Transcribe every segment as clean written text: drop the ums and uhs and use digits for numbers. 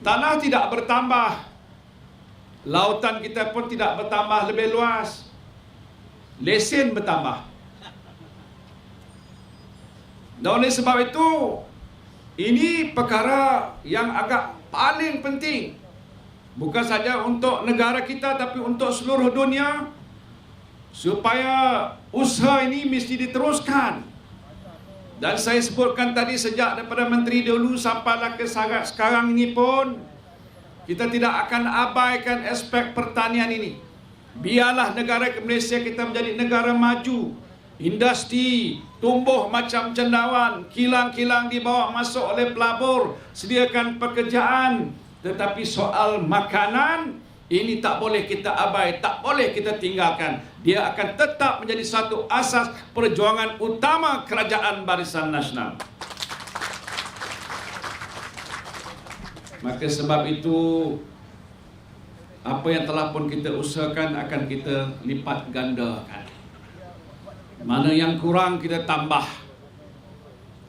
Tanah tidak bertambah, lautan kita pun tidak bertambah lebih luas, lesen bertambah. Dan oleh sebab itu, ini perkara yang agak paling penting, bukan saja untuk negara kita tapi untuk seluruh dunia, supaya usaha ini mesti diteruskan. Dan saya sebutkan tadi, sejak daripada menteri dulu sampailah ke sekarang ini pun, kita tidak akan abaikan aspek pertanian ini. Biarlah negara Malaysia kita menjadi negara maju, industri tumbuh macam cendawan, kilang-kilang dibawa masuk oleh pelabur, sediakan pekerjaan. Tetapi soal makanan ini tak boleh kita abai, tak boleh kita tinggalkan. Dia akan tetap menjadi satu asas perjuangan utama Kerajaan Barisan Nasional. Maka sebab itu, apa yang telah pun kita usahakan akan kita lipat gandakan. Mana yang kurang kita tambah.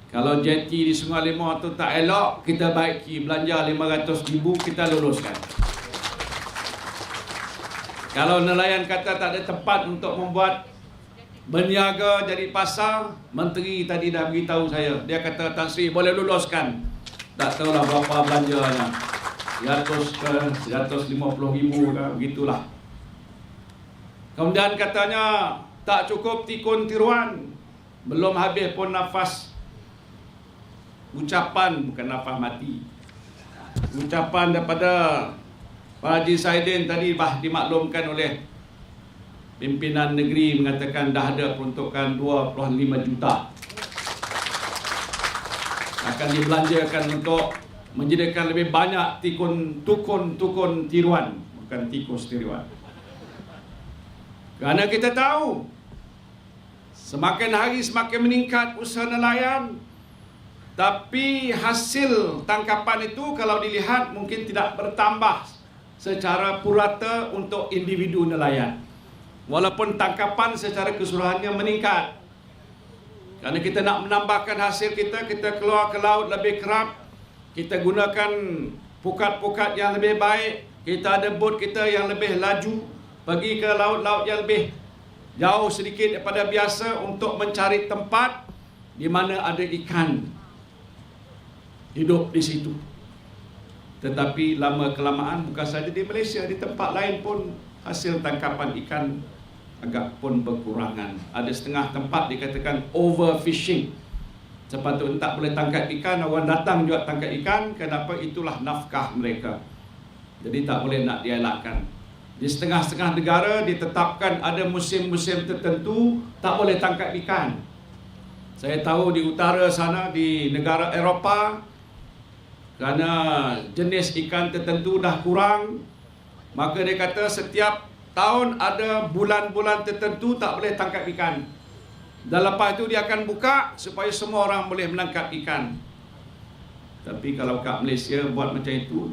Kalau jeti di Sungai Limau tu tak elok, kita baiki, belanja 500,000 kita luluskan. Kalau nelayan kata tak ada tempat untuk membuat berniaga jadi pasar, menteri tadi dah beritahu saya, dia kata Tan Sri boleh luluskan. Tak tahulah berapa belanjanya, 100 ke 150,000 ke, begitulah. Kemudian katanya tak cukup tikun tiruan, belum habis pun nafas ucapan, bukan nafas mati, ucapan daripada Pak Haji Saidin tadi dimaklumkan oleh pimpinan negeri, mengatakan dah ada peruntukan 25 juta akan dibelanjakan untuk menjadikan lebih banyak tukun tiruan, bukan tikus tiruan. Kerana kita tahu semakin hari semakin meningkat usaha nelayan, tapi hasil tangkapan itu kalau dilihat mungkin tidak bertambah secara purata untuk individu nelayan, walaupun tangkapan secara keseluruhannya meningkat. Kerana kita nak menambahkan hasil kita keluar ke laut lebih kerap, kita gunakan pukat-pukat yang lebih baik, kita ada bot kita yang lebih laju, pergi ke laut-laut yang lebih jauh sedikit daripada biasa untuk mencari tempat di mana ada ikan hidup di situ. Tetapi lama-kelamaan, bukan saja di Malaysia, di tempat lain pun hasil tangkapan ikan agak pun berkurangan. Ada setengah tempat dikatakan overfishing, sepatutnya tak boleh tangkap ikan, orang datang juga tangkap ikan. Kenapa? Itulah nafkah mereka, jadi tak boleh nak dielakkan. Di setengah-setengah negara ditetapkan ada musim-musim tertentu tak boleh tangkap ikan. Saya tahu di utara sana, di negara Eropah, kerana jenis ikan tertentu dah kurang, maka dia kata setiap tahun ada bulan-bulan tertentu tak boleh tangkap ikan. Dan lepas itu dia akan buka supaya semua orang boleh menangkap ikan. Tapi kalau kat Malaysia buat macam itu,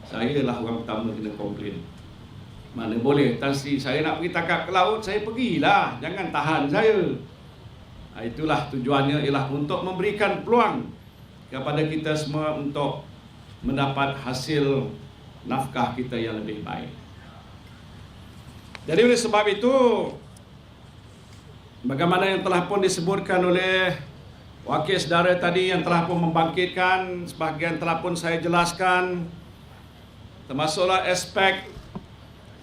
saya lah orang pertama kena komplain. Mana boleh, Tan Sri, saya nak pergi tangkap ke laut, saya pergilah, jangan tahan saya. Itulah tujuannya, ialah untuk memberikan peluang kepada kita semua untuk mendapat hasil nafkah kita yang lebih baik. Jadi oleh sebab itu, bagaimana yang telah pun disebutkan oleh wakil saudara tadi yang telah pun membangkitkan, sebahagian telah pun saya jelaskan, termasuklah aspek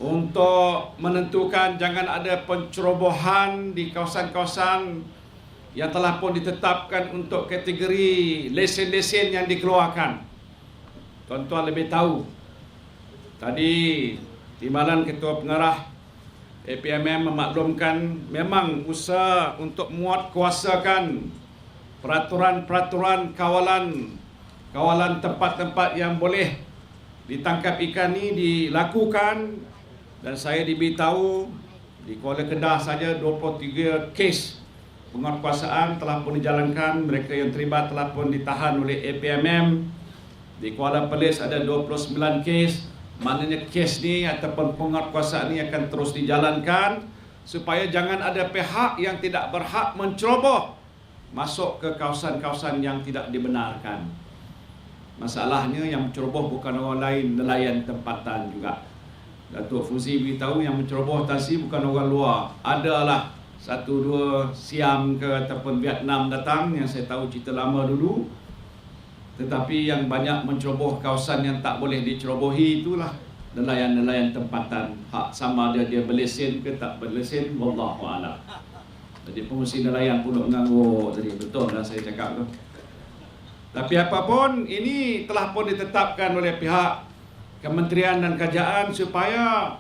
untuk menentukan jangan ada pencerobohan di kawasan-kawasan yang telah pun ditetapkan untuk kategori lesen-lesen yang dikeluarkan. Tuan-tuan lebih tahu, tadi Timbalan Ketua Pengarah APMM memaklumkan memang usaha untuk menguatkuasakan peraturan-peraturan kawalan tempat-tempat yang boleh ditangkap ikan ni dilakukan. Dan saya diberitahu di Kuala Kedah saja 23 kes penguatkuasaan telah pun dijalankan, mereka yang terlibat telah pun ditahan oleh APMM. Di Kuala Perlis ada 29 kes. Maknanya kes ni ataupun penguatkuasaan ni akan terus dijalankan supaya jangan ada pihak yang tidak berhak menceroboh masuk ke kawasan-kawasan yang tidak dibenarkan. Masalahnya yang menceroboh bukan orang lain, nelayan tempatan juga. Datuk Fuzi beritahu yang menceroboh tasi bukan orang luar. Adalah satu dua Siam ke ataupun Vietnam datang, yang saya tahu cerita lama dulu. Tetapi yang banyak menceroboh kawasan yang tak boleh dicerobohi itulah nelayan-nelayan tempatan. Hak sama dia berlesen ke tak berlesen, wallahu a'lam. Jadi pengurusi nelayan pun mengangguk tadi, betul lah saya cakap tu. Tapi apapun, ini telah pun ditetapkan oleh pihak Kementerian dan Kerajaan supaya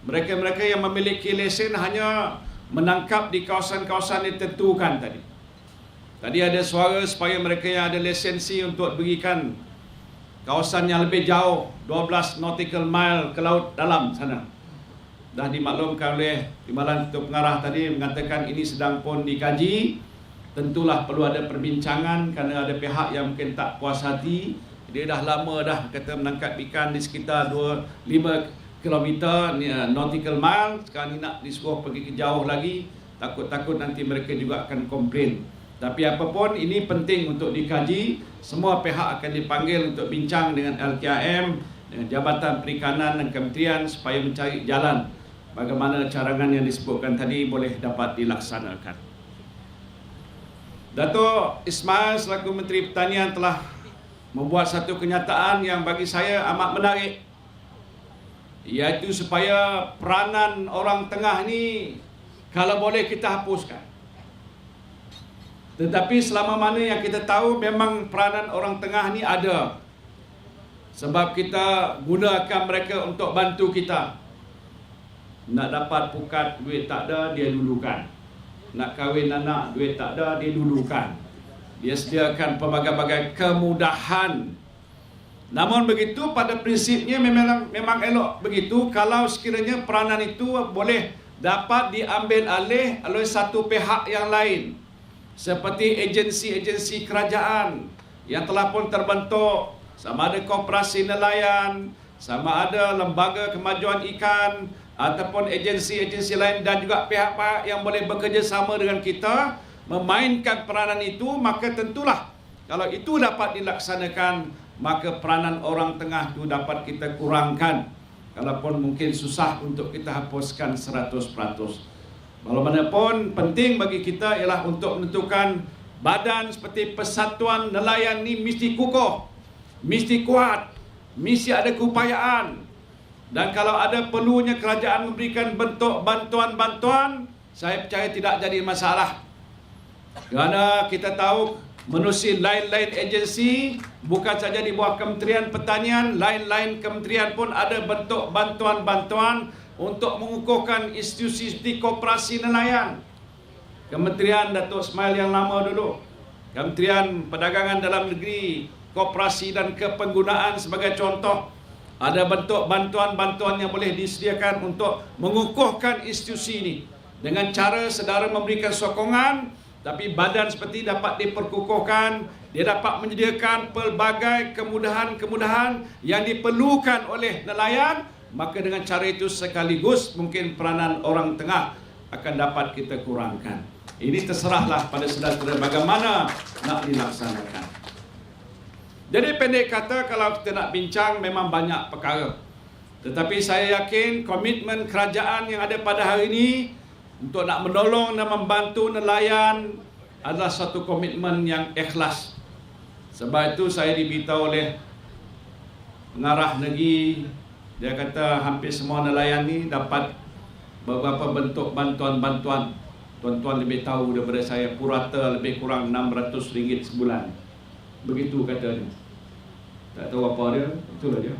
mereka-mereka yang memiliki lesen hanya menangkap di kawasan-kawasan ditentukan tadi. Tadi ada suara supaya mereka yang ada lisensi untuk berikan kawasan yang lebih jauh, 12 nautical mile ke laut dalam sana. Dah dimaklumkan oleh Timbalan Ketua Pengarah tadi, mengatakan ini sedang pun dikaji. Tentulah perlu ada perbincangan kerana ada pihak yang mungkin tak puas hati. Dia dah lama dah kata menangkap ikan di sekitar 5 km nautical mile. Sekarang ni nak disuruh pergi ke jauh lagi. Takut-takut nanti mereka juga akan komplain. Tapi apapun, ini penting untuk dikaji. Semua pihak akan dipanggil untuk bincang dengan LKM, dengan Jabatan Perikanan dan Kementerian supaya mencari jalan bagaimana carangan yang disebutkan tadi boleh dapat dilaksanakan. Datuk Ismail selaku Menteri Pertanian telah membuat satu kenyataan yang bagi saya amat menarik, iaitu supaya peranan orang tengah ni kalau boleh kita hapuskan. Tetapi selama mana yang kita tahu memang peranan orang tengah ni ada, sebab kita gunakan mereka untuk bantu kita. Nak dapat pukat, duit tak ada, dia dulukan. Nak kahwin anak, duit tak ada, dia dulukan. Dia sediakan pelbagai-bagai kemudahan. Namun begitu, pada prinsipnya memang elok begitu kalau sekiranya peranan itu boleh dapat diambil alih oleh satu pihak yang lain, seperti agensi-agensi kerajaan yang telah pun terbentuk, sama ada koperasi nelayan, sama ada lembaga kemajuan ikan, ataupun agensi-agensi lain dan juga pihak-pihak yang boleh bekerjasama dengan kita memainkan peranan itu. Maka tentulah kalau itu dapat dilaksanakan, maka peranan orang tengah itu dapat kita kurangkan. Kalaupun mungkin susah untuk kita hapuskan 100%. Bagaimanapun penting bagi kita ialah untuk menentukan badan seperti Persatuan Nelayan ni mesti kukuh, mesti kuat, mesti ada keupayaan. Dan kalau ada perlunya kerajaan memberikan bentuk bantuan-bantuan, saya percaya tidak jadi masalah. Kerana kita tahu menerusi lain-lain agensi, bukan saja di bawah Kementerian Pertanian, lain-lain kementerian pun ada bentuk bantuan-bantuan untuk mengukuhkan institusi seperti koperasi nelayan. Kementerian Datuk Ismail yang lama dulu, Kementerian Perdagangan Dalam Negeri, Koperasi dan Kepenggunaan sebagai contoh, ada bentuk bantuan-bantuan yang boleh disediakan untuk mengukuhkan institusi ini dengan cara sedara memberikan sokongan, tapi badan seperti dapat diperkukuhkan, dia dapat menyediakan pelbagai kemudahan-kemudahan yang diperlukan oleh nelayan. Maka dengan cara itu sekaligus mungkin peranan orang tengah akan dapat kita kurangkan. Ini terserahlah pada saudara bagaimana nak dilaksanakan. Jadi pendek kata, kalau kita nak bincang memang banyak perkara. Tetapi saya yakin komitmen kerajaan yang ada pada hari ini untuk nak menolong dan membantu nelayan adalah satu komitmen yang ikhlas. Sebab itu saya diberitahu oleh pengarah negeri, dia kata hampir semua nelayan ni dapat beberapa bentuk bantuan-bantuan. Tuan-tuan lebih tahu daripada saya, purata lebih kurang RM600 sebulan. Begitu katanya. Tak tahu apa dia, itulah dia.